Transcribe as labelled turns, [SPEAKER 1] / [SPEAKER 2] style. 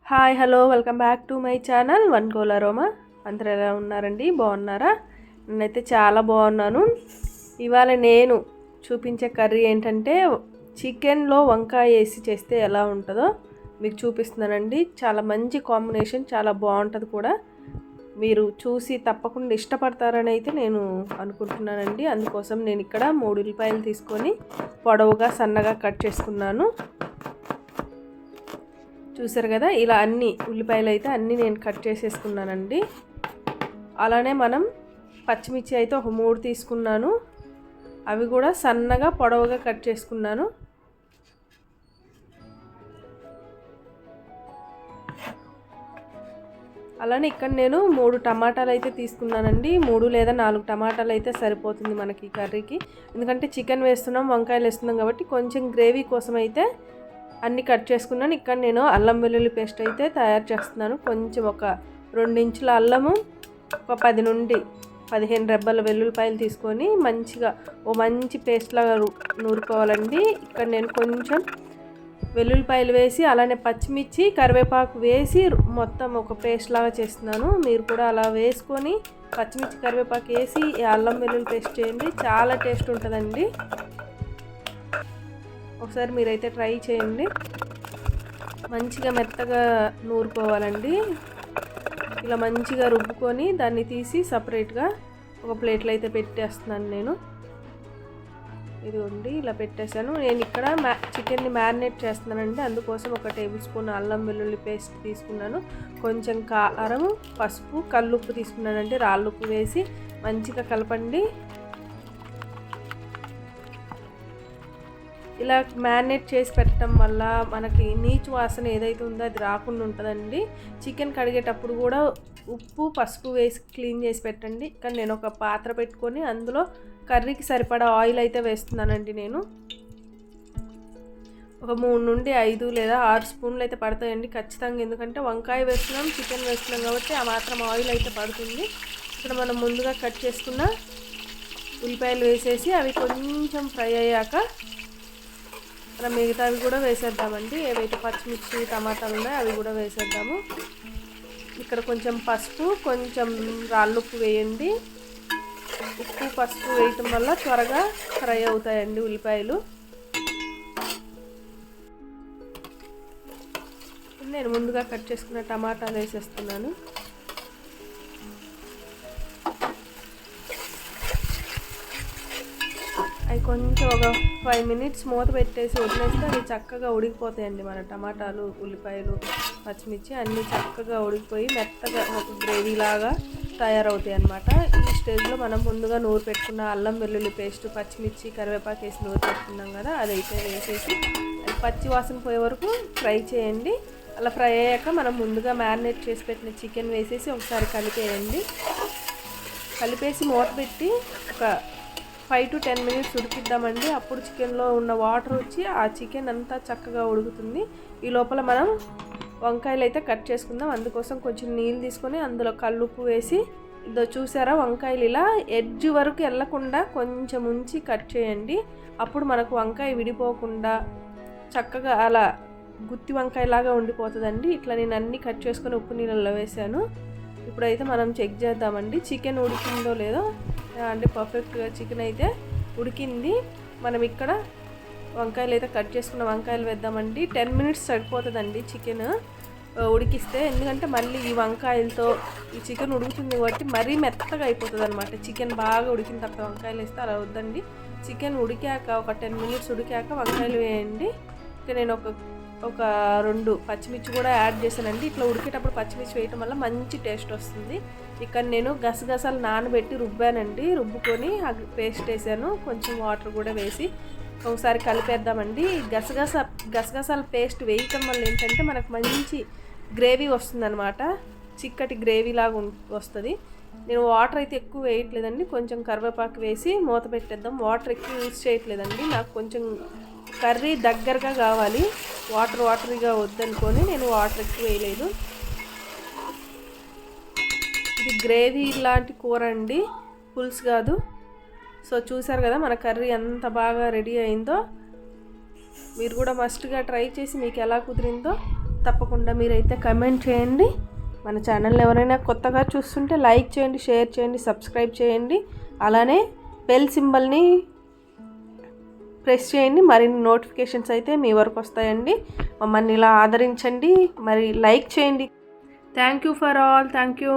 [SPEAKER 1] Hi hello welcome back to my channel one goal aroma. అందరూ ఎలా ఉన్నారండి? బాగున్నారా? నేనైతే చాలా బాగున్నాను. ఇవాళ నేను చూపించే కర్రీ ఏంటంటే చికెన్లో వంకాయ వేసి చేస్తే ఎలా ఉంటుందో మీకు చూపిస్తున్నానండి. చాలా మంచి కాంబినేషన్, చాలా బాగుంటుంది కూడా. మీరు చూసి తప్పకుండా ఇష్టపడతారని అయితే నేను అనుకుంటున్నానండి. అందుకోసం నేను ఇక్కడ 3 ఉల్లిపాయలు తీసుకొని పొడవుగా సన్నగా కట్ చేసుకున్నాను. చూసారు కదా, ఇలా అన్ని ఉల్లిపాయలు అయితే అన్నీ నేను కట్ చేసేసుకున్నానండి. అలానే మనం పచ్చిమిర్చి అయితే ఒక 3 తీసుకున్నాను. అవి కూడా సన్నగా పొడవుగా కట్ చేసుకున్నాను. అలానే ఇక్కడ నేను 3 టమాటాలు అయితే తీసుకున్నానండి. 3 లేదా 4 టమాటాలు అయితే సరిపోతుంది మనకి కర్రీకి. ఎందుకంటే చికెన్ వేస్తున్నాం, వంకాయలు వేస్తున్నాం కాబట్టి కొంచెం గ్రేవీ కోసం అయితే అన్నీ కట్ చేసుకున్నాను. ఇక్కడ నేను అల్లం వెల్లుల్లి పేస్ట్ అయితే తయారు చేస్తున్నాను. కొంచెం ఒక 2 ఇంచుల అల్లము, ఒక 10 నుండి 15 రెబ్బల వెల్లుల్లిపాయలు తీసుకొని మంచిగా మంచి పేస్ట్ లాగా నూరుకోవాలండి. ఇక్కడ నేను కొంచెం వెల్లుల్లిపాయలు వేసి అలానే పచ్చిమిర్చి కరివేపాకు వేసి మొత్తం ఒక పేస్ట్ లాగా చేస్తున్నాను. మీరు కూడా అలా వేసుకొని పచ్చిమిర్చి కరివేపాకు వేసి అల్లం వెల్లుల్లి పేస్ట్ చేయండి, చాలా టేస్ట్ ఉంటుందండి. ఒకసారి మీరైతే ట్రై చేయండి. మంచిగా మెత్తగా నూరుకోవాలండి. ఇలా మంచిగా రుబ్బుకొని దాన్ని తీసి సపరేట్గా ఒక ప్లేట్లో అయితే పెట్టేస్తున్నాను నేను. ఇదిగోండి ఇలా పెట్టేశాను. నేను ఇక్కడ చికెన్ని మ్యారినేట్ చేస్తున్నానండి. అందుకోసం ఒక టేబుల్ స్పూన్ అల్లం వెల్లుల్లి పేస్ట్ తీసుకున్నాను. కొంచెం కారం, పసుపు, కల్లుప్పు తీసుకున్నానండి. రాళ్ళుప్పు వేసి మంచిగా కలపండి. ఇలా మ్యారినేట్ చేసి పెట్టడం వల్ల మనకి నీచు వాసన ఏదైతే ఉందో అది రాకుండా ఉంటుందండి. చికెన్ కడిగేటప్పుడు కూడా ఉప్పు పసుపు వేసి క్లీన్ చేసి పెట్టండి. ఇక్కడ నేను ఒక పాత్ర పెట్టుకొని అందులో కర్రీకి సరిపడా ఆయిల్ అయితే వేస్తున్నానండి. నేను ఒక 3 నుండి 5 లేదా 6 స్పూన్లు అయితే పడతాయండి ఖచ్చితంగా. ఎందుకంటే వంకాయ వేస్తున్నాం, చికెన్ వేస్తున్నాం కాబట్టి ఆ మాత్రం ఆయిల్ అయితే పడుతుంది. ఇక్కడ మనం ముందుగా కట్ చేసుకున్న ఉల్లిపాయలు వేసేసి అవి కొంచెం ఫ్రై అయ్యాక మనం మిగతావి కూడా వేసేద్దామండి. ఏవైతే పచ్చిమిర్చి టమాటాలు ఉన్నాయో అవి కూడా వేసేద్దాము. ఇక్కడ కొంచెం పసుపు, కొంచెం రాళ్ళుప్పు వేయండి. ఉప్పు పసుపు వేయటం వల్ల త్వరగా ఫ్రై అవుతాయండి ఉల్లిపాయలు. నేను ముందుగా కట్ చేసుకున్న టమాటాలు వేసేస్తున్నాను. అవి కొంచెం ఒక 5 మినిట్స్ మూత పెట్టేసి వదిలేస్తే అవి చక్కగా ఉడికిపోతాయండి. మన టమాటాలు, ఉల్లిపాయలు, పచ్చిమిర్చి అన్నీ చక్కగా ఉడికిపోయి మెత్తగా ఒక గ్రేవీ లాగా తయారవుతాయి అన్నమాట. ఈ స్టేజ్లో మనం ముందుగా నూరు పెట్టుకున్న అల్లం వెల్లుల్లి పేస్ట్, పచ్చిమిర్చి కరివేపాకు వేసి నూరు పెట్టుకున్నాం కదా, అదైతే వేసేసి అది పచ్చి వాసన పోయే వరకు ఫ్రై చేయండి. అలా ఫ్రై అయ్యాక మనం ముందుగా మ్యారినేట్ చేసి పెట్టిన చికెన్ వేసేసి ఒకసారి కలిపేయండి. కలిపేసి మూత పెట్టి ఒక 5 to 10 మినిట్స్ ఉడికిద్దామండి. అప్పుడు చికెన్లో ఉన్న వాటర్ వచ్చి ఆ చికెన్ అంతా చక్కగా ఉడుకుతుంది. ఈ లోపల మనం వంకాయలు అయితే కట్ చేసుకుందాం. అందుకోసం కొంచెం నీళ్ళు తీసుకొని అందులో కల్లుప్పు వేసి ఇదో చూసారా, వంకాయలు ఇలా ఎడ్జ్ వరకు వెళ్ళకుండా కొంచెం ఉంచి కట్ చేయండి. అప్పుడు మనకు వంకాయ విడిపోకుండా చక్కగా అలా గుత్తి వంకాయలాగా ఉండిపోతుందండి. ఇట్లా నేను అన్నీ కట్ చేసుకొని ఉప్పు నీళ్ళల్లో వేసాను. ఇప్పుడైతే మనం చెక్ చేద్దామండి చికెన్ ఉడికిందో లేదో. అంటే పర్ఫెక్ట్గా చికెన్ అయితే ఉడికింది. మనం ఇక్కడ వంకాయలు అయితే కట్ చేసుకున్న వంకాయలు వేద్దామండి. 10 మినిట్స్ సరిపోతుందండి చికెన్ ఉడికిస్తే. ఎందుకంటే మళ్ళీ ఈ వంకాయలతో ఈ చికెన్ ఉడుకుతుంది కాబట్టి మరీ మెత్తగా అయిపోతుంది అనమాట. చికెన్ బాగా ఉడికిన తర్వాత వంకాయలు వేస్తే అలా వద్దండి. చికెన్ ఉడికాక ఒక 10 మినిట్స్ ఉడికాక వంకాయలు వేయండి. ఇక నేను ఒక 2 పచ్చిమిర్చి కూడా యాడ్ చేశానండి. ఇట్లా ఉడికేటప్పుడు పచ్చిమిర్చి వేయటం వల్ల మంచి టేస్ట్ వస్తుంది. ఇక్కడ నేను గసగసాలు నానబెట్టి రుబ్బానండి. రుబ్బుకొని ఆ పేస్ట్ వేసాను. కొంచెం వాటర్ కూడా వేసి ఒకసారి కలిపేద్దామండి. గసగసాల పేస్ట్ వేయటం వల్ల ఏంటంటే మనకు మంచి గ్రేవీ వస్తుందన్నమాట. చిక్కటి గ్రేవీ లాగా వస్తుంది. నేను వాటర్ అయితే ఎక్కువ వేయట్లేదండి. కొంచెం కరివేపాకు వేసి మూత పెట్టేద్దాం. వాటర్ ఎక్కువ యూజ్ చేయట్లేదండి. నాకు కొంచెం కర్రీ దగ్గరగా కావాలి, వాటరీగా వద్దనుకొని నేను వాటర్ ఎక్కువ వేయలేదు. ఇది గ్రేవీ లాంటి కూర అండి, పులుసు కాదు. సో చూసారు కదా మన కర్రీ ఎంత బాగా రెడీ అయిందో. మీరు కూడా మస్ట్గా ట్రై చేసి మీకు ఎలా కుదిరిందో తప్పకుండా మీరైతే కమెంట్ చేయండి. మన ఛానల్ ఎవరైనా కొత్తగా చూస్తుంటే లైక్ చేయండి, షేర్ చేయండి, సబ్స్క్రైబ్ చేయండి. అలానే బెల్ సింబల్ని ప్రెస్ చేయండి. మరిన్ని నోటిఫికేషన్స్ అయితే మీ వరకు వస్తాయండి. మమ్మల్ని ఇలా ఆదరించండి, మరి లైక్ చేయండి. Thank you for all. Thank you.